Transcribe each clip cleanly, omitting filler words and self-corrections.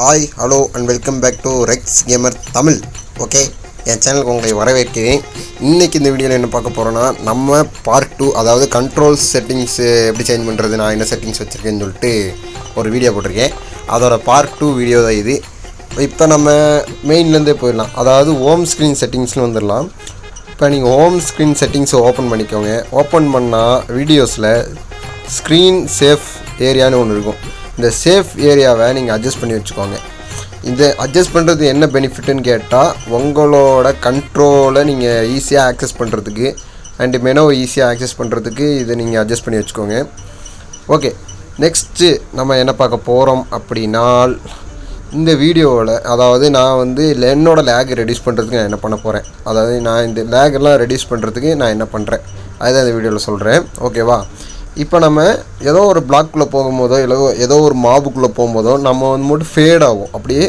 Hi hello and welcome back to Rex Gamer Tamil. Okay, என் சேனலுக்கு உங்களை வரவேற்கிறேன். இன்றைக்கி இந்த வீடியோவில் என்ன பார்க்க போகிறோன்னா, நம்ம பார்ட் 2, அதாவது கண்ட்ரோல்ஸ் செட்டிங்ஸு எப்படி சேஞ்ச் பண்ணுறது, நான் என்ன செட்டிங்ஸ் வச்சுருக்கேன்னு சொல்லிட்டு ஒரு வீடியோ போட்டிருக்கேன். அதோட பார்ட் 2 வீடியோ தான் இது. இப்போ நம்ம மெயின்லேருந்தே போயிடலாம். அதாவது ஹோம் ஸ்க்ரீன் செட்டிங்ஸ்னு வந்துடலாம். இப்போ நீங்கள் ஹோம் ஸ்க்ரீன் செட்டிங்ஸை ஓப்பன் பண்ணிக்கோங்க. ஓப்பன் பண்ணால் வீடியோஸில் ஸ்க்ரீன் சேஃப் ஏரியான்னு ஒன்று இருக்கும். இந்த சேஃப் ஏரியாவை நீங்கள் அட்ஜஸ்ட் பண்ணி வச்சுக்கோங்க. இந்த அட்ஜஸ்ட் பண்ணுறது என்ன பெனிஃபிட்டுன்னு கேட்டால், உங்களோட கண்ட்ரோலை நீங்கள் ஈஸியாக ஆக்சஸ் பண்ணுறதுக்கு அண்டு மெனுவை ஈஸியாக ஆக்சஸ் பண்ணுறதுக்கு இதை நீங்கள் அட்ஜஸ்ட் பண்ணி வச்சுக்கோங்க. ஓகே, நெக்ஸ்ட்டு நம்ம என்ன பார்க்க போகிறோம் அப்படின்னா, இந்த வீடியோவில் அதாவது நான் என்னோடய லேக் ரெடியூஸ் பண்ணுறதுக்கு நான் என்ன பண்ண போகிறேன், அதாவது நான் இந்த லேகெல்லாம் ரெடியூஸ் பண்ணுறதுக்கு நான் என்ன பண்ணுறேன் அதுதான் இந்த வீடியோவில் சொல்கிறேன். ஓகேவா? இப்போ நம்ம ஏதோ ஒரு பிளாக்குள்ளே போகும்போதோ இல்லை ஏதோ ஒரு மாபுக்குள்ளே போகும்போதோ நம்ம மட்டும் ஃபேட் ஆகும், அப்படியே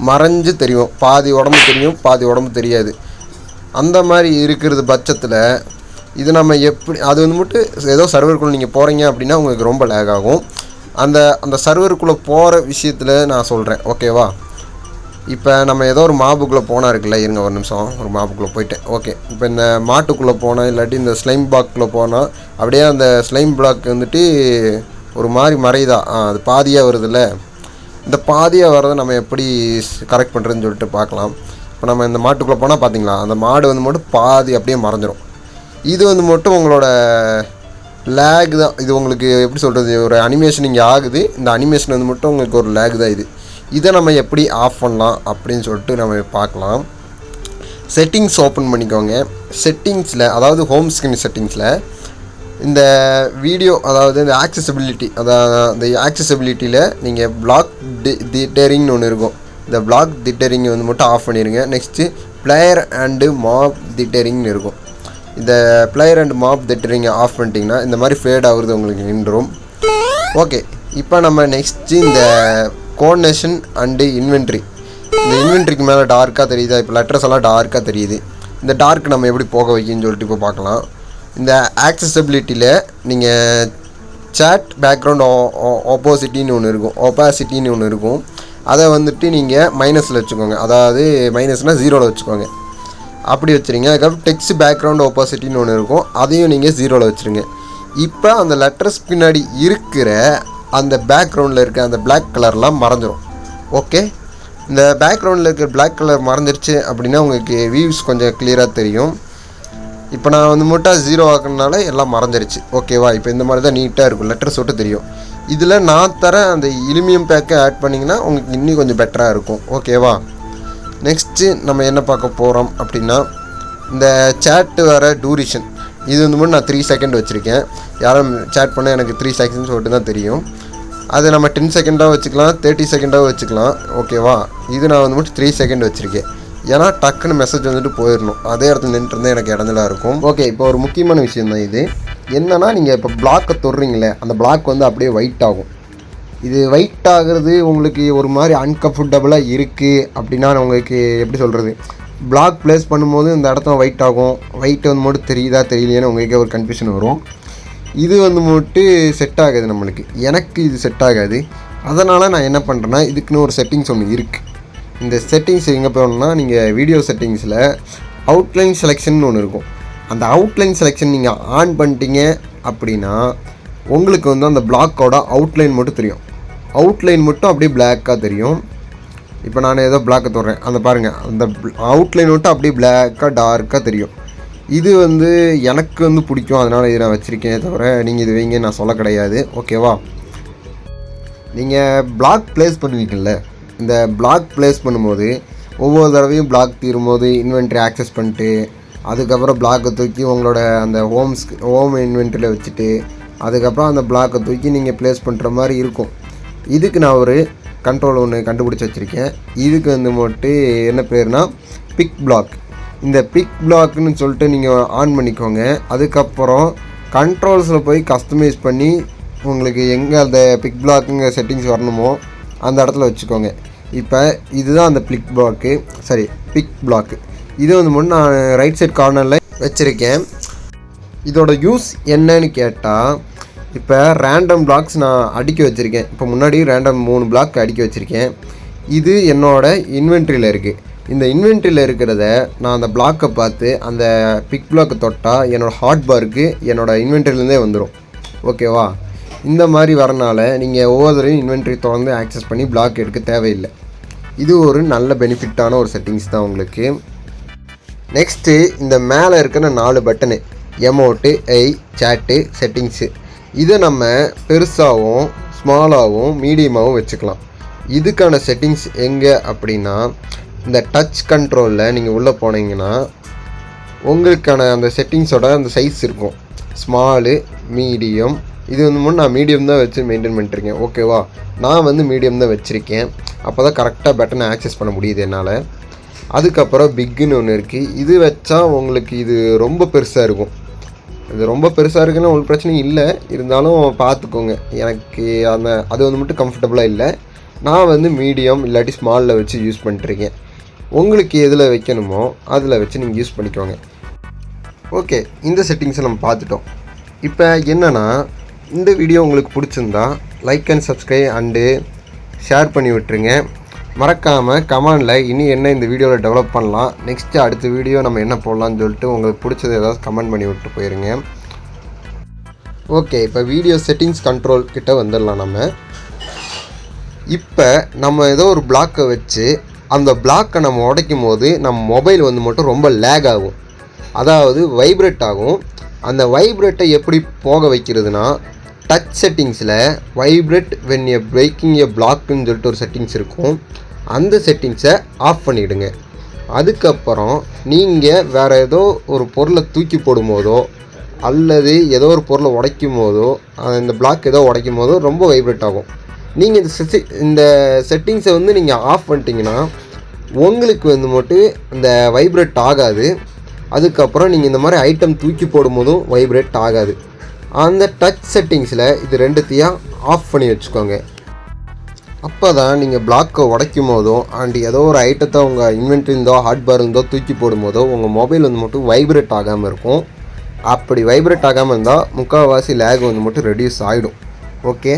மறைஞ்சு தெரியும். பாதி உடம்பு தெரியும், பாதி உடம்பு தெரியாது. அந்த மாதிரி இருக்கிறது பட்சத்தில் இது நம்ம எப்படி அது மட்டும் ஏதோ சர்வருக்குள்ளே நீங்கள் போகிறீங்க அப்படின்னா உங்களுக்கு ரொம்ப லேக் ஆகும். அந்த சர்வருக்குள்ளே போகிற விஷயத்தில் நான் சொல்கிறேன். ஓகேவா? இப்போ நம்ம ஏதோ ஒரு மாபுக்குள்ளே போனால் இருக்குல்ல, இருங்க ஒரு நிமிஷம், ஒரு மாபுக்குள்ளே போயிட்டேன். ஓகே, இப்போ இந்த மாட்டுக்குள்ளே போனால் இல்லாட்டி இந்த ஸ்லைம் பிளாக்குள்ளே போனால் அப்படியே அந்த ஸ்லைம் பிளாக் ஒரு மாதிரி மறையுதா, அது பாதியாக வருதுல்ல. இந்த பாதியாக வரதை நம்ம எப்படி கரெக்ட் பண்ணுறதுன்னு சொல்லிட்டு பார்க்கலாம். இப்போ நம்ம இந்த மாட்டுக்குள்ளே போனால் பார்த்தீங்களா, அந்த மாடு மட்டும் பாதி அப்படியே மறைஞ்சிரும். இது மட்டும் உங்களோட லேக் தான். இது உங்களுக்கு எப்படி சொல்கிறது, ஒரு அனிமேஷன் இங்கே ஆகுது. இந்த அனிமேஷன் மட்டும் உங்களுக்கு ஒரு லேக் தான். இதை நம்ம எப்படி ஆஃப் பண்ணலாம் அப்படின்னு சொல்லிட்டு நம்ம பார்க்கலாம். செட்டிங்ஸ் ஓப்பன் பண்ணிக்கோங்க. செட்டிங்ஸில், அதாவது ஹோம் ஸ்க்ரீன் செட்டிங்ஸில் இந்த வீடியோ, அதாவது இந்த ஆக்சசிபிலிட்டி, அதாவது இந்த ஆக்சசிபிலிட்டியில் நீங்கள் பிளாக் திட்டரிங்னு ஒன்று இருக்கும். இந்த பிளாக் திட்டரிங் மட்டும் ஆஃப் பண்ணிடுங்க. நெக்ஸ்ட்டு பிளேயர் அண்டு மாப் திட்டரிங்னு இருக்கும். இந்த பிளேயர் அண்டு மாப் திட்டரிங்கை ஆஃப் பண்ணிட்டிங்கன்னா இந்த மாதிரி ஃபேட் ஆகுறது உங்களுக்கு நின்றும். ஓகே, இப்போ நம்ம நெக்ஸ்ட்டு இந்த கோஆர்டினேஷன் அண்டு இன்வென்ட்ரி, இந்த இன்வென்ட்ரிக்கு மேலே டார்க்காக தெரியுதா, இப்போ லெட்டர்ஸ் எல்லாம் டார்க்காக தெரியுது. இந்த டார்க் நம்ம எப்படி போக வைக்கணும்னு சொல்லிட்டு இப்போ பார்க்கலாம். இந்த ஆக்சசிபிலிட்டியில் நீங்கள் சேட் பேக்ரவுண்ட் ஆப்போசிட்டின்னு ஒன்று இருக்கும், ஒப்பாசிட்டின்னு ஒன்று இருக்கும். அதை நீங்கள் மைனஸில் வச்சுக்கோங்க. அதாவது மைனஸ்னால் 0ல் வச்சுக்கோங்க. அப்படி வச்சுருங்க. அதுக்கப்புறம் டெக்ஸ்ட் பேக்ரவுண்ட் ஆப்போசிட்டின்னு ஒன்று இருக்கும், அதையும் நீங்கள் 0ல் வச்சுருங்க. இப்போ அந்த லெட்டர்ஸ் பின்னாடி இருக்கிற அந்த பேக்ரவுண்டில் இருக்க அந்த பிளாக் கலர்லாம் மறைஞ்சிரும். ஓகே, இந்த பேக்ரவுண்டில் இருக்கிற பிளாக் கலர் மறைஞ்சிருச்சு அப்படின்னா உங்களுக்கு வியூஸ் கொஞ்சம் கிளியராக தெரியும். இப்போ நான் மட்டும் 0 ஆக்குறதுனால எல்லாம் மறைஞ்சிருச்சு. ஓகேவா? இப்போ இந்த மாதிரி தான் நீட்டாக இருக்கும், லெட்டர்ஸ் விட்டு தெரியும். இதில் நான் தர அந்த இலுமியம் பேக்கை ஆட் பண்ணிங்கன்னா உங்களுக்கு இன்னும் கொஞ்சம் பெட்டராக இருக்கும். ஓகேவா? நெக்ஸ்ட்டு நம்ம என்ன பார்க்க போகிறோம் அப்படின்னா, இந்த சேட்டு வர டூரேஷன், இது மட்டும் நான் 3 செகண்ட் வச்சுருக்கேன். யாரும் சேட் பண்ணால் எனக்கு 3 செகண்ட்ஸ் சொல்லிட்டு தான் தெரியும். அது நம்ம 10 செகண்டாக வச்சுக்கலாம், 30 செகண்டாக வச்சுக்கலாம். ஓகேவா? இது நான் மட்டும் 3 செகண்ட் வச்சுருக்கேன். ஏன்னா டக்குன்னு மெசேஜ் போயிடணும். அதே இடத்துல நின்றுருந்தே எனக்கு இடத்துல இருக்கும். ஓகே, இப்போ ஒரு முக்கியமான விஷயம் தான் இது. என்னென்னா, நீங்கள் இப்போ பிளாக்கை தொடுறீங்களே, அந்த பிளாக் அப்படியே ஒயிட் ஆகும். இது ஒயிட் ஆகுறது உங்களுக்கு ஒரு மாதிரி அன்கம்ஃபர்டபுளாக இருக்குது அப்படின்னா, உங்களுக்கு எப்படி சொல்கிறது, பிளாக் ப்ளேஸ் பண்ணும்போது இந்த இடத்துல ஒயிட் ஆகும். ஒயிட் மட்டும் தெரியுதா தெரியலையான்னு உங்களுக்கே ஒரு கன்ஃபியூஷன் வரும். இது மட்டும் செட் ஆகாது நம்மளுக்கு. எனக்கு இது செட் ஆகாது. அதனால் நான் என்ன பண்ணுறேன்னா, இதுக்குன்னு ஒரு செட்டிங்ஸ் ஒன்று இருக்குது. இந்த செட்டிங்ஸ் எங்கே போகணுன்னா, நீங்கள் வீடியோ செட்டிங்ஸில் அவுட்லைன் செலெக்ஷன் ஒன்று இருக்கும். அந்த அவுட்லைன் செலெக்ஷன் நீங்கள் ஆன் பண்ணிட்டீங்க அப்படின்னா உங்களுக்கு அந்த பிளாக்கோட அவுட்லைன் மட்டும் தெரியும். அவுட்லைன் மட்டும் அப்படியே பிளாக்காக தெரியும். இப்போ நான் ஏதோ பிளாக்கை தொடுறேன், அந்த பாருங்கள், அந்த அவுட்லைன் மட்டும் அப்படியே பிளாக்காக டார்க்காக தெரியும். இது எனக்கு பிடிக்கும், அதனால் இதை நான் வச்சுருக்கேன். தவிர நீங்கள் இது வைங்க நான் சொல்ல கிடையாது. ஓகேவா? நீங்கள் பிளாக் ப்ளேஸ் பண்ணுவீங்கள்ல, இந்த பிளாக் ப்ளேஸ் பண்ணும்போது ஒவ்வொரு தடவையும் பிளாக் தீரும்போது இன்வென்ட்ரி ஆக்சஸ் பண்ணிட்டு, அதுக்கப்புறம் பிளாக்கை தூக்கி உங்களோட அந்த ஹோம் இன்வென்ட்ரியில் வச்சுட்டு, அதுக்கப்புறம் அந்த பிளாக்கை தூக்கி நீங்கள் ப்ளேஸ் பண்ணுற மாதிரி இருக்கும். இதுக்கு நான் ஒரு கண்ட்ரோல் ஒன்று கண்டுபிடிச்சி வச்சுருக்கேன். இதுக்கு மட்டும் என்ன பேர்னா பிக் பிளாக். இந்த பிக் பிளாக்னு சொல்லிட்டு நீங்கள் ஆன் பண்ணிக்கோங்க. அதுக்கப்புறம் கண்ட்ரோல்ஸில் போய் கஸ்டமைஸ் பண்ணி உங்களுக்கு எங்கே அந்த பிக் பிளாக்குங்க செட்டிங்ஸ் வரணுமோ அந்த இடத்துல வச்சுக்கோங்க. இப்போ இதுதான் அந்த பிக் பிளாக்கு. இது மட்டும் நான் ரைட் சைட் கார்னரில் வச்சுருக்கேன். இதோட யூஸ் என்னன்னு கேட்டால், இப்போ ரேண்டம் பிளாக்ஸ் நான் அடுக்கி வச்சுருக்கேன். இப்போ முன்னாடி ரேண்டம் 3 பிளாக் அடுக்கி வச்சுருக்கேன். இது என்னோட இன்வென்ட்ரியில் இருக்குது. இந்த இன்வென்ட்ரியில் இருக்கிறத நான் அந்த பிளாக்கை பார்த்து அந்த பிக் பிளாக்கை தொட்டால் என்னோடய ஹாட் பாருக்கு என்னோடய இன்வென்ட்ரிலேருந்தே வந்துடும். ஓகேவா? இந்த மாதிரி வரனால நீங்கள் ஒவ்வொரு தடவையும் இன்வென்ட்ரி தொடர்ந்து ஆக்சஸ் பண்ணி பிளாக் எடுக்க தேவையில்லை. இது ஒரு நல்ல பெனிஃபிட்டான ஒரு செட்டிங்ஸ் தான் உங்களுக்கு. நெக்ஸ்ட்டு இந்த மேலே இருக்கிற 4 பட்டனு எமோட்டு, சேட்டு, செட்டிங்ஸு, இதை நம்ம பெருசாகவும் ஸ்மாலாகவும் மீடியமாகவும் வச்சுக்கலாம். இதுக்கான செட்டிங்ஸ் எங்கே அப்படின்னா இந்த டச் கண்ட்ரோலில் நீங்கள் உள்ளே போனீங்கன்னா உங்களுக்கான அந்த செட்டிங்ஸோட அந்த சைஸ் இருக்கும். Small, medium. இது வந்து நான் மீடியம் தான் வச்சு மெயின்டைன் பண்ணிட்டுருக்கேன். ஓகேவா? நான் மீடியம் தான் வச்சுருக்கேன். அப்போ தான் கரெக்டாக பட்டனை ஆக்சஸ் பண்ண முடியுது என்னால். அதுக்கப்புறம் பிக்குன்னு ஒன்று இருக்குது. இது வச்சா உங்களுக்கு இது ரொம்ப பெருசாக இருக்கும். இது ரொம்ப பெருசாக இருக்குன்னா உங்களுக்கு பிரச்சனை இல்லை, இருந்தாலும் பார்த்துக்கோங்க. எனக்கு அது மட்டும் கம்ஃபர்டபுளாக இல்லை. நான் மீடியம் இல்லாட்டி ஸ்மாலில் வச்சு யூஸ் பண்ணிட்டுருக்கேன். உங்களுக்கு எதில் வைக்கணுமோ அதில் வச்சு நீங்கள் யூஸ் பண்ணிக்கோங்க. ஓகே, இந்த செட்டிங்ஸை நம்ம பார்த்துட்டோம். இப்போ என்னென்னா, இந்த வீடியோ உங்களுக்கு பிடிச்சிருந்தா like and subscribe and share பண்ணி விட்டுருங்க. மறக்காமல் கமெண்டில் இனி என்ன இந்த வீடியோவில் டெவலப் பண்ணலாம், நெக்ஸ்ட்டு அடுத்த வீடியோ நம்ம என்ன போடலான்னு சொல்லிட்டு உங்களுக்கு பிடிச்சது ஏதாவது கமெண்ட் பண்ணி விட்டு போயிருங்க. ஓகே, இப்போ வீடியோ செட்டிங்ஸ் கண்ட்ரோல் கிட்ட வந்துடலாம். நம்ம ஏதோ ஒரு பிளாக்கை வச்சு அந்த பிளாக்கை நம்ம உடைக்கும் போது நம்ம மொபைல் மட்டும் ரொம்ப லேக் ஆகும், அதாவது வைப்ரேட் ஆகும். அந்த வைப்ரேட்டை எப்படி போக வைக்கிறதுனா, டச் செட்டிங்ஸில் vibrate when a breaking a பிளாக்குன்னு சொல்லிட்டு ஒரு செட்டிங்ஸ் இருக்கும். அந்த செட்டிங்ஸை ஆஃப் பண்ணிவிடுங்க. அதுக்கப்புறம் நீங்கள் வேறு ஏதோ ஒரு பொருளை தூக்கி போடும் போதோ அல்லது ஏதோ ஒரு பொருளை உடைக்கும் போதோ இந்த பிளாக் ஏதோ உடைக்கும் போதோ ரொம்ப வைப்ரேட் ஆகும். நீங்கள் இந்த செட்டிங்ஸை நீங்கள் ஆஃப் பண்ணிட்டீங்கன்னா உங்களுக்கு மட்டும் இந்த வைப்ரேட் ஆகாது. அதுக்கப்புறம் நீங்கள் இந்த மாதிரி ஐட்டம் தூக்கி போடும்போதும் வைப்ரேட் ஆகாது. அந்த டச் செட்டிங்ஸில் இது ரெண்டுத்தையும் ஆஃப் பண்ணி வச்சுக்கோங்க. அப்போ தான் நீங்கள் பிளாக்கை உடைக்கும் போதோ அண்ட் ஏதோ ஒரு ஐட்டத்தை உங்கள் இன்வென்ட்ரி இருந்தோ ஹார்ட் பார் இருந்தோ தூக்கி போடும்போதோ உங்கள் மொபைல் மட்டும் வைப்ரேட் ஆகாமல் இருக்கும். அப்படி வைப்ரேட் ஆகாமல் இருந்தால் முக்கால்வாசி லேக் மட்டும் ரெடியூஸ் ஆகிடும். ஓகே,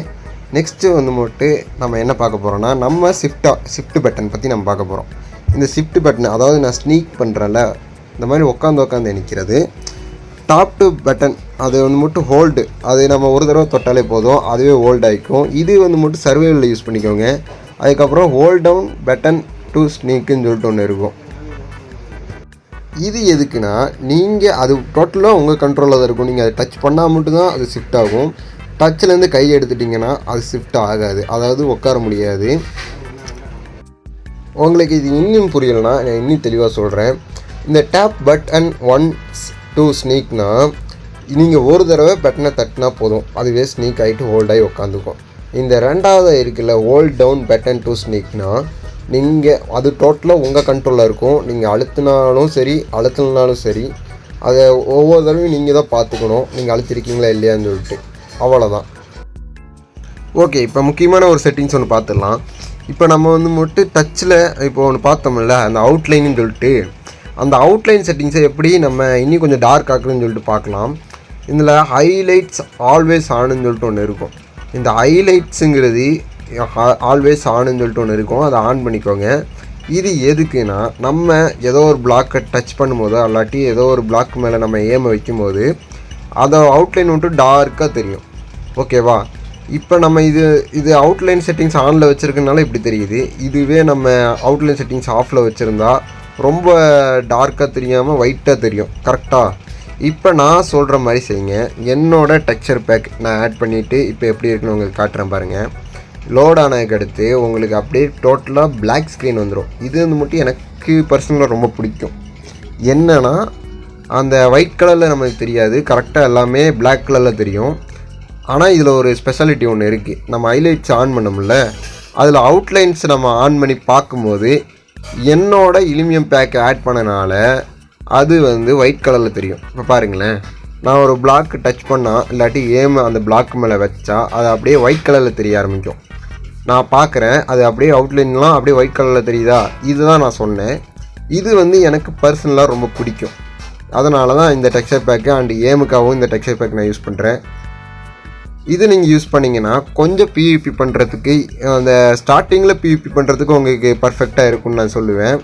நெக்ஸ்ட்டு மட்டும் நம்ம என்ன பார்க்க போகிறோன்னா, நம்ம ஷிஃப்ட் பட்டன் பற்றி நம்ம பார்க்க போகிறோம். இந்த ஷிஃப்ட் பட்டன், அதாவது நான் ஸ்னீக் பண்ணுறேன்ல, இந்த மாதிரி உட்காந்து நிற்கிறது டாப் டு பட்டன், அது மட்டும் ஹோல்டு, அது நம்ம ஒரு தடவை தொட்டாலே போதும், அதுவே ஹோல்ட் ஆகிக்கும். இது மட்டும் சர்வைவலில் யூஸ் பண்ணிக்கோங்க. அதுக்கப்புறம் ஹோல்ட் டவுன் பட்டன் டு ஸ்னீக்குன்னு சொல்லிட்டு ஒன்று இருக்கும். இது எதுக்குன்னா, நீங்கள் அது டோட்டலாக உங்கள் கண்ட்ரோலில் தான் இருக்கும். நீங்கள் அதை டச் பண்ணால் மட்டும்தான் அது ஷிஃப்ட் ஆகும். டச்சிலேருந்து கை எடுத்துட்டிங்கன்னா அது ஷிஃப்ட் ஆகாது, அதாவது உட்கார முடியாது. உங்களுக்கு இது இன்னும் புரியலைன்னா நான் இன்னும் தெளிவாக சொல்கிறேன். இந்த டேப் பட்டன் 1 to ஸ்னீக்னா நீங்கள் ஒரு தடவை பட்டனை தட்டினா போதும், அதுவே ஸ்னீக் ஆகிட்டு ஹோல்டாகி உட்காந்துக்கும். இந்த ரெண்டாவது இருக்குல்ல, ஹோல்ட் டவுன் பட்டன் டு ஸ்னீக்னா நீங்கள் அது டோட்டலாக உங்கள் கண்ட்ரோலில் இருக்கும். நீங்கள் அழுத்தினாலும் சரி அழுத்தினாலும் சரி அதை ஒவ்வொரு தடவையும் நீங்கள் தான் பார்த்துக்கணும், நீங்கள் அழுத்திருக்கீங்களா இல்லையான்னு சொல்லிட்டு. அவ்வளோதான். ஓகே, இப்போ முக்கியமான ஒரு செட்டிங்ஸ் ஒன்று பார்த்துடலாம். இப்போ நம்ம மட்டும் டச்சில் இப்போ ஒன்று பார்த்தோம்ல, அந்த அவுட்லைன்னு சொல்லிட்டு, அந்த அவுட்லைன் செட்டிங்ஸை எப்படி நம்ம இன்னும் கொஞ்சம் டார்க் ஆக்குறதுன்னு சொல்லிட்டு பார்க்கலாம். இதில் ஹைலைட்ஸ் ஆல்வேஸ் ஆனுன்னு சொல்லிட்டு ஒன்று இருக்கும். இந்த ஹைலைட்ஸுங்கிறது ஆல்வேஸ் ஆனுன்னு சொல்லிட்டு ஒன்று இருக்கும், அதை ஆன் பண்ணிக்கோங்க. இது எதுக்குன்னா, நம்ம ஏதோ ஒரு பிளாக்கை டச் பண்ணும்போதோ அல்லாட்டி ஏதோ ஒரு பிளாக் மேலே நம்ம ஏமை வைக்கும்போது அதை அவுட்லைன் மட்டும் டார்க்காக தெரியும். ஓகேவா? இப்போ நம்ம இது அவுட்லைன் செட்டிங்ஸ் ஆனில் வச்சுருக்கனால இப்படி தெரியுது. இதுவே நம்ம அவுட்லைன் செட்டிங்ஸ் ஆஃபில் வச்சுருந்தா ரொம்ப டார்க்காக தெரியாமல் ஒயிட்டாக தெரியும். கரெக்டாக? இப்போ நான் சொல்கிற மாதிரி செய்யுங்க. என்னோடய டெக்ஸ்சர் பேக் நான் ஆட் பண்ணிவிட்டு இப்போ எப்படி இருக்குன்னு உங்களுக்கு காட்டுறேன் பாருங்கள். லோட் ஆனதுக்கு அடுத்து உங்களுக்கு அப்படியே டோட்டலாக பிளாக் ஸ்க்ரீன் வந்துடும். இது மட்டும் எனக்கு பர்சனலாக ரொம்ப பிடிக்கும். என்னென்னா, அந்த ஒயிட் கலரில் நமக்கு தெரியாது, கரெக்டாக எல்லாமே பிளாக் கலரில் தெரியும். ஆனால் இதில் ஒரு ஸ்பெஷாலிட்டி ஒன்று இருக்குது. நம்ம ஹைலைட்ஸ் ஆன் பண்ணோம்ல, அதில் அவுட்லைன்ஸ் நம்ம ஆன் பண்ணி பார்க்கும்போது என்னோட இலிமியம் பேக் ஆட் பண்ணனால அது ஒயிட் கலரில் தெரியும். இப்போ பாருங்களேன், நான் ஒரு பிளாக் டச் பண்ணால் இல்லாட்டி அந்த பிளாக் மேலே வச்சா அது அப்படியே ஒயிட் கலரில் தெரிய ஆரம்பிக்கும். நான் பார்க்குறேன், அது அப்படியே அவுட்லைன்லாம் அப்படியே ஒயிட் கலரில் தெரியுதா? இதுதான் நான் சொன்னேன். இது எனக்கு பர்சனலாக ரொம்ப பிடிக்கும். அதனால தான் இந்த டெக்ஸ்சர் பேக்கு அண்ட் ஏமுக்காகவும் இந்த டெக்ஸ்சர் பேக் நான் யூஸ் பண்ணுறேன். இது நீங்கள் யூஸ் பண்ணிங்கன்னா கொஞ்சம் பிவிபி பண்ணுறதுக்கு அந்த ஸ்டார்டிங்கில் பிவிபி பண்ணுறதுக்கு உங்களுக்கு பர்ஃபெக்டாக இருக்கும்னு நான் சொல்லுவேன்.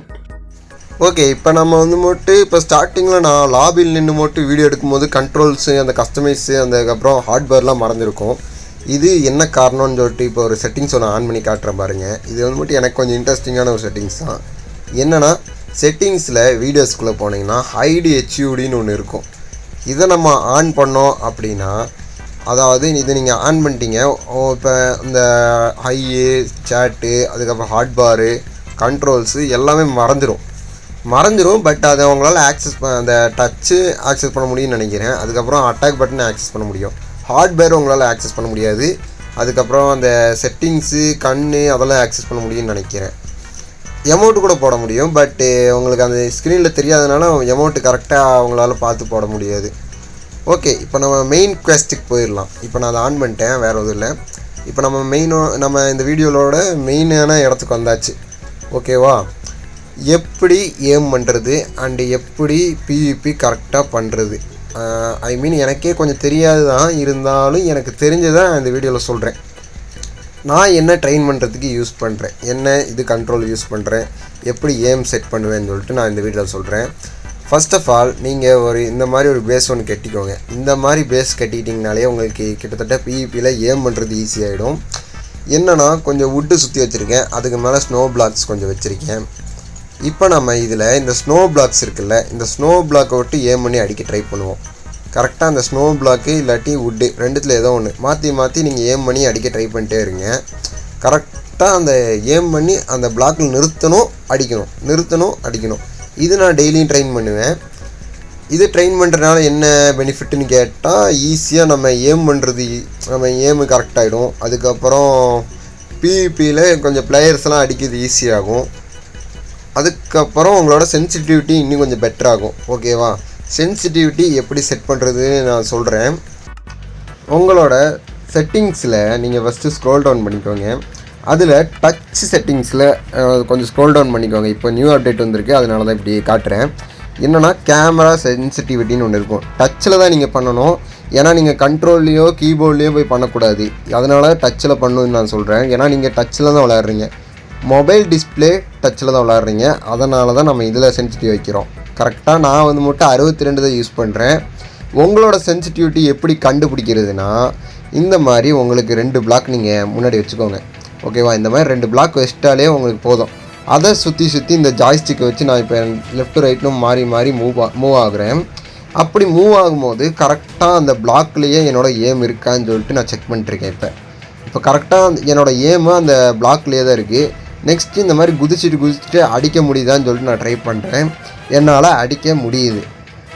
ஓகே, இப்போ நம்ம இப்போ ஸ்டார்டிங்கில் நான் லாபியில் நின்று வீடியோ எடுக்கும்போது கண்ட்ரோல்ஸு அந்த கஸ்டமைஸு அதுக்கப்புறம் ஹார்ட்வேர்லாம் மறந்துருக்கும். இது என்ன காரணம்னு சொல்லிட்டு இப்போ ஒரு செட்டிங்ஸ் ஒன்று ஆன் பண்ணி காட்டுறேன் பாருங்கள். இது எனக்கு கொஞ்சம் இன்ட்ரெஸ்டிங்கான ஒரு செட்டிங்ஸ் தான். என்னென்னா செட்டிங்ஸில் வீடியோஸ்குள்ளே போனீங்கன்னா ஹைடு ஹெச்யூடின்னு ஒன்று இருக்கும். இதை நம்ம ஆன் பண்ணோம் அப்படின்னா, அதாவது இது நீங்கள் ஆன் பண்ணிட்டீங்க, இப்போ இந்த ஹையு சேட்டு அதுக்கப்புறம் ஹாட்பாரு கண்ட்ரோல்ஸு எல்லாமே மறந்துடும். பட் அதை அவங்களால அந்த டச்சு ஆக்சஸ் பண்ண முடியும்னு நினைக்கிறேன். அதுக்கப்புறம் அட்டாக் பட்டனை ஆக்சஸ் பண்ண முடியும். ஹார்ட்வேர் உங்களால் ஆக்சஸ் பண்ண முடியாது. அதுக்கப்புறம் அந்த செட்டிங்ஸு அதெல்லாம் ஆக்சஸ் பண்ண முடியும்னு நினைக்கிறேன். எமௌண்ட்டு கூட போட முடியும், பட்டு உங்களுக்கு அந்த ஸ்க்ரீனில் தெரியாதனால எமௌண்ட்டு கரெக்டாக அவங்களால பார்த்து போட முடியாது. ஓகே, இப்போ நம்ம மெயின் குவெஸ்ட்டுக்கு போயிடலாம். இப்போ நான் அதை ஆன் பண்ணிட்டேன், வேறு எதுவும் இல்லை. இப்போ நம்ம இந்த வீடியோவோட மெயினான இடத்துக்கு வந்தாச்சு. ஓகேவா, எப்படி ஏம் பண்ணுறது அண்டு எப்படி பிவிபி கரெக்டாக பண்ணுறது. ஐ மீன் எனக்கே கொஞ்சம் தெரியாது தான், இருந்தாலும் எனக்கு தெரிஞ்சதான் இந்த வீடியோவில் சொல்கிறேன். நான் என்ன ட்ரெயின் பண்ணுறதுக்கு யூஸ் பண்ணுறேன், என்ன இது கண்ட்ரோல் யூஸ் பண்ணுறேன், எப்படி ஏம் செட் பண்ணுவேன்னு சொல்லிட்டு நான் இந்த வீடியோவில் சொல்கிறேன். ஃபர்ஸ்ட் ஆஃப் ஆல் நீங்கள் இந்த மாதிரி ஒரு பேஸ் ஒன்று கட்டிக்கோங்க. இந்த மாதிரி பேஸ் கட்டிக்கிட்டிங்கனாலே உங்களுக்கு கிட்டத்தட்ட பிவிபியில் ஏம் பண்ணுறது ஈஸியாகிடும். என்னென்னா கொஞ்சம் வுட்டு சுற்றி வச்சுருக்கேன், அதுக்கு மேலே ஸ்னோ பிளாக்ஸ் கொஞ்சம் வச்சுருக்கேன். இப்போ நம்ம இதில் இந்த ஸ்னோ பிளாக்ஸ் இருக்குல்ல, இந்த ஸ்னோ பிளாக்கை விட்டு ஏம் பண்ணி அடிக்க ட்ரை பண்ணுவோம். கரெக்டாக அந்த ஸ்னோ பிளாக்கு இல்லாட்டி வுட்டு ரெண்டுத்தில் ஏதோ ஒன்று மாற்றி நீங்கள் ஏம் பண்ணி அடிக்க ட்ரை பண்ணிட்டே இருங்க. கரெக்டாக அந்த ஏம் பண்ணி அந்த பிளாக்கில் அடிக்கணும். இது நான் டெய்லியும் ட்ரெயின் பண்ணுவேன். இது ட்ரெயின் பண்ணுறதுனால என்ன பெனிஃபிட்னு கேட்டால், ஈஸியாக நம்ம ஏமு கரெக்டாகிடும். அதுக்கப்புறம் பிவிபியில் கொஞ்சம் பிளேயர்ஸ்லாம் அடிக்கிறது ஈஸியாகும். அதுக்கப்புறம் உங்களோட சென்சிட்டிவிட்டி இன்னும் கொஞ்சம் பெட்டராகும். ஓகேவா, சென்சிட்டிவிட்டி எப்படி செட் பண்ணுறதுன்னு நான் சொல்கிறேன். உங்களோட செட்டிங்ஸில் நீங்கள் ஃபஸ்ட்டு ஸ்க்ரோல் டவுன் பண்ணிக்கோங்க. அதில் டச் செட்டிங்ஸில் கொஞ்சம் ஸ்க்ரோல் டவுன் பண்ணிக்கோங்க. இப்போ நியூ அப்டேட் வந்திருக்கு, அதனால தான் இப்படி காட்டுறேன். என்னென்னா கேமரா சென்சிட்டிவிட்டின்னு ஒன்று இருக்கும். டச்சில் தான் நீங்கள் பண்ணணும், ஏன்னா நீங்கள் கண்ட்ரோல்லையோ கீபோர்ட்லேயோ போய் பண்ணக்கூடாது. அதனால டச்சில் பண்ணணுன்னு நான் சொல்கிறேன். ஏன்னா நீங்கள் டச்சில் தான் விளையாடுறீங்க, மொபைல் டிஸ்பிளே டச்சில் தான் விளையாடுறீங்க. அதனால தான் நம்ம இதில் சென்சிட்டிவ் வைக்கிறோம். கரெக்டாக நான் 62 தான் யூஸ் பண்ணுறேன். உங்களோட சென்சிட்டிவிட்டி எப்படி கண்டுபிடிக்கிறதுனா, இந்த மாதிரி உங்களுக்கு 2 பிளாக் நீங்கள் முன்னாடி வச்சுக்கோங்க. ஓகேவா, இந்த மாதிரி 2 பிளாக் வச்சிட்டாலே உங்களுக்கு போதும். அதை சுற்றி இந்த ஜாய்ஸ்டிக்கை வச்சு நான் இப்போ லெஃப்ட் ரைட்டும் மாறி மூவ் ஆகுறேன். அப்படி மூவ் ஆகும்போது கரெக்டாக அந்த பிளாக்லேயே என்னோடய ஏம் இருக்கான்னு சொல்லிட்டு நான் செக் பண்ணிட்டுருக்கேன். இப்போ கரெக்டாக என்னோடய ஏமு அந்த பிளாக்லேயே தான் இருக்குது. நெக்ஸ்ட்டு இந்த மாதிரி குதிச்சுட்டு அடிக்க முடியுதான்னு சொல்லிட்டு நான் ட்ரை பண்ணுறேன். என்னால் அடிக்க முடியுது.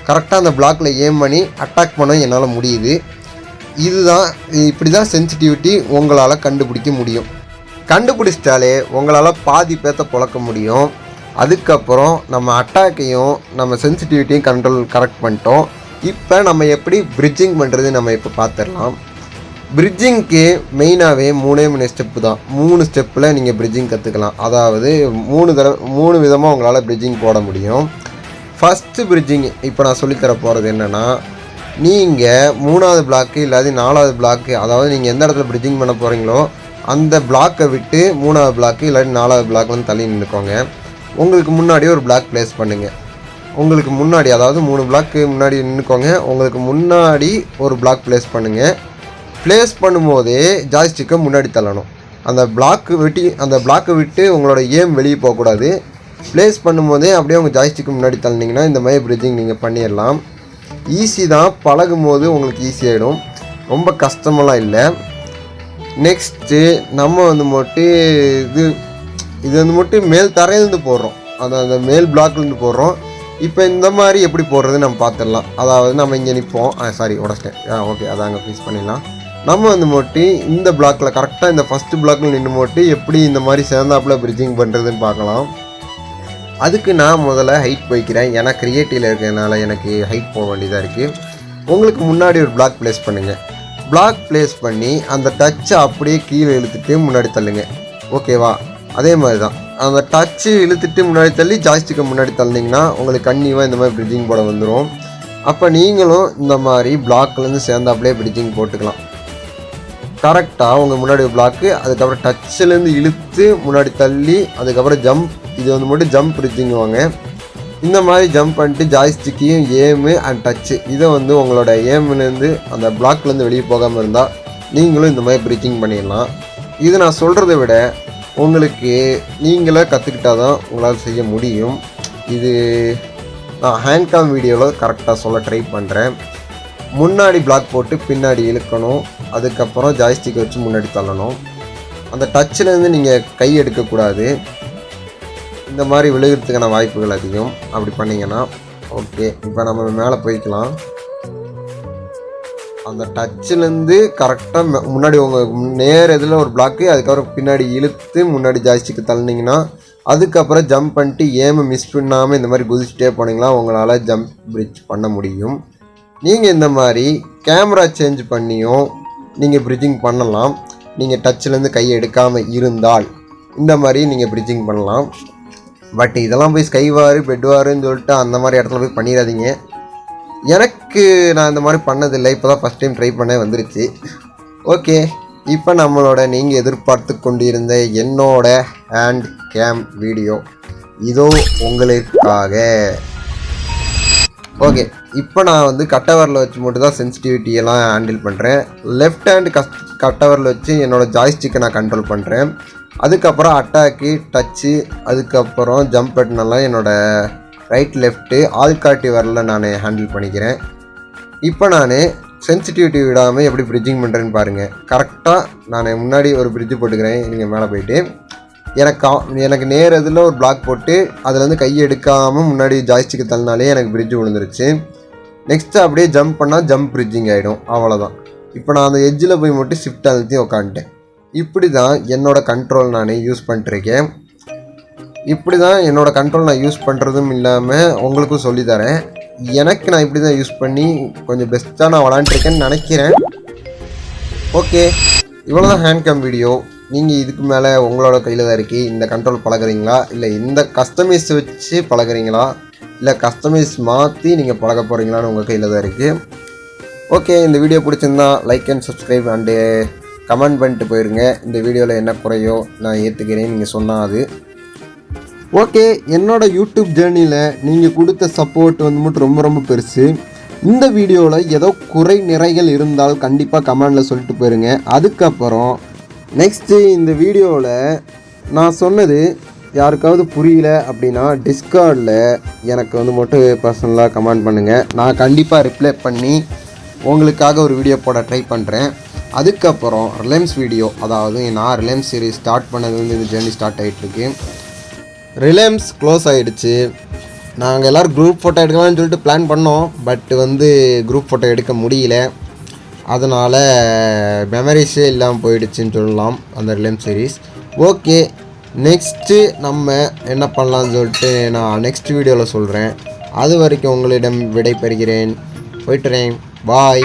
கரெக்டாக அந்த பிளாக்கில் ஏம் பண்ணி அட்டாக் பண்ண என்னால் முடியுது. இப்படி தான் சென்சிட்டிவிட்டி உங்களால் கண்டுபிடிக்க முடியும். கண்டுபிடிச்சிட்டாலே உங்களால் பாதி பேர்த்த பொழக்க முடியும். அதுக்கப்புறம் நம்ம அட்டாக்கையும் நம்ம சென்சிட்டிவிட்டியும் கரெக்ட் பண்ணிட்டோம். இப்போ நம்ம எப்படி பிரிட்ஜிங் பண்ணுறது நம்ம இப்போ பார்த்துடலாம். பிரிட்ஜிங்க்கு மெயினாகவே 3 ஸ்டெப்பு தான். 3 ஸ்டெப்பில் நீங்கள் பிரிட்ஜிங் கற்றுக்கலாம். அதாவது 3 விதமாக உங்களால் பிரிட்ஜிங் போட முடியும். ஃபஸ்ட்டு பிரிட்ஜிங் இப்போ நான் சொல்லித்தர போகிறது என்னென்னா, நீங்கள் 3வது பிளாக்கு இல்லாது 4வது பிளாக்கு, அதாவது நீங்கள் எந்த இடத்துல பிரிட்ஜிங் பண்ண போகிறீங்களோ அந்த பிளாக்கை விட்டு 3வது பிளாக்கு இல்லாட்டி 4வது பிளாக் வந்து தள்ளி நின்றுக்கோங்க. உங்களுக்கு முன்னாடி ஒரு பிளாக் ப்ளேஸ் பண்ணுங்கள். உங்களுக்கு முன்னாடி, அதாவது 3 பிளாக்கு முன்னாடி நின்றுக்கோங்க. உங்களுக்கு முன்னாடி ஒரு பிளாக் ப்ளேஸ் பண்ணுங்கள். ப்ளேஸ் பண்ணும்போதே ஜாய்ஸ்டிக்கை முன்னாடி தள்ளணும். அந்த பிளாக்கை விட்டு உங்களோட ஏம் வெளியே போகக்கூடாது. ப்ளேஸ் பண்ணும்போதே அப்படியே உங்கள் ஜாய்ஸ்டிக்கு முன்னாடி தள்ளினீங்கன்னா இந்த மாதிரி பிரிட்ஜிங் நீங்கள் பண்ணிடலாம். ஈஸி தான், பழகும் போது உங்களுக்கு ஈஸியாகிடும், ரொம்ப கஷ்டமெல்லாம் இல்லை. நெக்ஸ்ட்டு நம்ம இது மேல் தரையிலேருந்து போடுறோம், அந்த மேல் பிளாக்லேருந்து போடுறோம். இப்போ இந்த மாதிரி எப்படி போடுறது நம்ம பார்த்துடலாம். அதாவது நம்ம இங்கே நிற்போம், உடச்சிட்டேன், ஓகே, அதாங்க ஃபிக்ஸ் பண்ணிடலாம். நம்ம இந்த பிளாக்கில் கரெக்டாக இந்த ஃபஸ்ட்டு பிளாக்கில் நின்று எப்படி இந்த மாதிரி சேர்ந்தாப்பில் பிரிட்ஜிங் பண்ணுறதுன்னு பார்க்கலாம். அதுக்கு நான் முதல்ல ஹைட் போய்க்கிறேன். ஏன்னா கிரியேட்டிவில் இருக்கிறதுனால எனக்கு ஹைட் போக வேண்டியதாக இருக்குது. உங்களுக்கு முன்னாடி ஒரு பிளாக் ப்ளேஸ் பண்ணுங்கள். பிளாக் ப்ளேஸ் பண்ணி அந்த டச்சை அப்படியே கீழே இழுத்துட்டு முன்னாடி தள்ளுங்க. ஓகேவா, அதே மாதிரி தான் அந்த டச்சு இழுத்துட்டு முன்னாடி தள்ளி ஜாய்ஸ்டிக்கை முன்னாடி தள்ளினீங்கன்னா உங்களுக்கு கன்னியூவாக இந்த மாதிரி பிரிட்ஜிங் போட வந்துடும். அப்போ நீங்களும் இந்த மாதிரி பிளாக்லேருந்து சேர்ந்தாப்புலேயே பிரிட்ஜிங் போட்டுக்கலாம். கரெக்டாக உங்கள் முன்னாடி பிளாக்கு, அதுக்கப்புறம் டச்சிலேருந்து இழுத்து முன்னாடி தள்ளி, அதுக்கப்புறம் ஜம்ப். இது வந்து மட்டும் ஜம்ப் பிரிட்ஜிங்குவாங்க. இந்த மாதிரி ஜம்ப் பண்ணிட்டு ஜாய்ஸ்டிக்கையும் ஏமு அண்ட் டச்சு இதை வந்து உங்களோட ஏம்லேருந்து அந்த பிளாக்லேருந்து வெளியே போகாமல் இருந்தால் நீங்களும் இந்த மாதிரி பிரிட்ஜிங் பண்ணிடலாம். இது நான் சொல்கிறத விட உங்களுக்கு நீங்களே கற்றுக்கிட்டால் தான் உங்களால் செய்ய முடியும். இது நான் ஹேண்ட்காம் வீடியோவில் கரெக்டாக சொல்ல ட்ரை பண்ணுறேன். முன்னாடி பிளாக் போட்டு பின்னாடி இழுக்கணும், அதுக்கப்புறம் ஜாய்ஸ்டிக்கை வச்சு முன்னாடி தள்ளணும். அந்த டச்சிலேருந்து நீங்கள் கை எடுக்கக்கூடாது. இந்த மாதிரி விழுகிறதுக்கான வாய்ப்புகள் அதிகம் அப்படி பண்ணிங்கன்னா. ஓகே, இப்போ நம்ம மேலே போய்க்கலாம். அந்த டச்சிலேருந்து கரெக்டாக முன்னாடி உங்கள் நேர் இதில் ஒரு பிளாக்கு, அதுக்கப்புறம் பின்னாடி இழுத்து முன்னாடி ஜாய்ஸ்டிக்கு தள்ளினீங்கன்னா அதுக்கப்புறம் ஜம்ப் பண்ணிட்டு ஏமை மிஸ் பண்ணாமல் இந்த மாதிரி குதிச்சுட்டே போனீங்கன்னா உங்களால் ஜம்ப் பிரிட்ஜ் பண்ண முடியும். நீங்கள் இந்த மாதிரி கேமரா சேஞ்ச் பண்ணியும் நீங்கள் பிரிட்ஜிங் பண்ணலாம். நீங்கள் டச்சிலேருந்து கையை எடுக்காமல் இருந்தால் இந்த மாதிரி நீங்கள் பிரிட்ஜிங் பண்ணலாம். பட் இதெல்லாம் போய் ஸ்கைவாரு பெட்வாருன்னு சொல்லிட்டு அந்த மாதிரி இடத்துல போய் பண்ணிடாதீங்க. எனக்கு நான் இந்த மாதிரி பண்ணதில்லை, இப்போ தான் ஃபஸ்ட் டைம் ட்ரை பண்ண வந்துருச்சு. ஓகே, இப்போ நம்மளோட நீங்கள் எதிர்பார்த்து கொண்டிருந்த என்னோட ஹேண்ட் கேம் வீடியோ இதோ உங்களுக்காக. ஓகே, இப்போ நான் வந்து கட்டவரில் வச்சு மட்டும் தான் சென்சிட்டிவிட்டியெல்லாம் ஹேண்டில் பண்ணுறேன். லெஃப்ட் ஹேண்ட் கட்டவரில் வச்சு என்னோடய ஜாய்ஸ்டிக்கை நான் கண்ட்ரோல் பண்ணுறேன். அதுக்கப்புறம் அட்டாக்கு, டச்சு, அதுக்கப்புறம் ஜம்ப் பட்டனெல்லாம் என்னோடய ரைட் லெஃப்ட்டு ஆள்காட்டி வரல நான் ஹேண்டில் பண்ணிக்கிறேன். இப்போ நான் சென்சிட்டிவிட்டி விடாமல் எப்படி பிரிட்ஜிங் பண்ணுறேன்னு பாருங்கள். கரெக்டாக நான் முன்னாடி ஒரு பிரிட்ஜு போட்டுக்கிறேன். நீங்கள் மேலே போயிட்டு எனக்கு நேர் இதில் ஒரு பிளாக் போட்டு அதுலேருந்து கையை எடுக்காமல் முன்னாடி ஜாய்ஸ்டிக்கு தள்ளினாலே எனக்கு பிரிட்ஜு விழுந்துருச்சு. நெக்ஸ்ட்டு அப்படியே ஜம்ப் பண்ணால் ஜம்ப் பிரிட்ஜிங் ஆகிடும், அவ்வளோதான். இப்போ நான் அந்த எட்ஜில் போய் மட்டும் ஷிஃப்ட் அழுத்தி உக்காந்துட்டேன். இப்படி தான் என்னோடய கண்ட்ரோல் நான் யூஸ் பண்ணிட்டுருக்கேன். இப்படி தான் என்னோடய கண்ட்ரோல் நான் யூஸ் பண்ணுறதும் இல்லாமல் உங்களுக்கும் சொல்லித்தரேன். எனக்கு நான் இப்படி தான் யூஸ் பண்ணி கொஞ்சம் பெஸ்ட்டாக நான் விளாண்டுருக்கேன்னு நினைக்கிறேன். ஓகே, இவ்வளோ தான் ஹேண்ட் கேம் வீடியோ. நீங்கள் இதுக்கு மேலே உங்களோட கையில் தான் இருக்குது. இந்த கண்ட்ரோல் பழகுறீங்களா, இல்லை இந்த கஸ்டமைஸ் வச்சு பழகுறீங்களா, இல்லை கஸ்டமைஸ் மாற்றி நீங்கள் பழக போகிறீங்களான்னு உங்கள் கையில் தான் இருக்குது. ஓகே, இந்த வீடியோ பிடிச்சிருந்தா like and subscribe and comment பண்ணிட்டு போயிருங்க. இந்த வீடியோவில் என்ன குறையோ நான் ஏற்றுக்கிறேன் நீங்கள் சொன்னால் அது. ஓகே, என்னோடய யூடியூப் ஜேர்னியில் நீங்கள் கொடுத்த சப்போர்ட் வந்து மட்டும் ரொம்ப ரொம்ப பெருசு. இந்த வீடியோவில் ஏதோ குறை நிறைகள் இருந்தால் கண்டிப்பாக கமெண்டில் சொல்லிட்டு போயிருங்க. அதுக்கப்புறம் நெக்ஸ்ட்டு இந்த வீடியோவில் நான் சொன்னது யாருக்காவது புரியல அப்படின்னா டிஸ்கார்டில் எனக்கு வந்து மட்டும் பர்சனலாக கமெண்ட் பண்ணுங்கள். நான் கண்டிப்பாக ரிப்ளை பண்ணி உங்களுக்காக ஒரு வீடியோ போட ட்ரை பண்ணுறேன். அதுக்கப்புறம் ரிலையன்ஸ் வீடியோ, அதாவது நான் ரிலையன்ஸ் சீரிஸ் ஸ்டார்ட் பண்ணது வந்து இந்த ஜேர்னி ஸ்டார்ட் ஆகிட்டுருக்கு. ரிலையன்ஸ் க்ளோஸ் ஆகிடுச்சு. நாங்கள் எல்லோரும் குரூப் ஃபோட்டோ எடுக்கலாம்னு சொல்லிட்டு பிளான் பண்ணோம். பட் வந்து குரூப் ஃபோட்டோ எடுக்க முடியல. அதனால் மெமரிஸே இல்லாமல் போயிடுச்சுன்னு சொல்லலாம் அந்த ரிலையன்ஸ் சீரிஸ். ஓகே, நெக்ஸ்ட்டு நம்ம என்ன பண்ணலான்னு சொல்லிட்டு நான் நெக்ஸ்ட் வீடியோவில் சொல்கிறேன். அது வரைக்கும் உங்களிடம் விடை பெறுகிறேன். போய்ட்டுறேன். பாய்.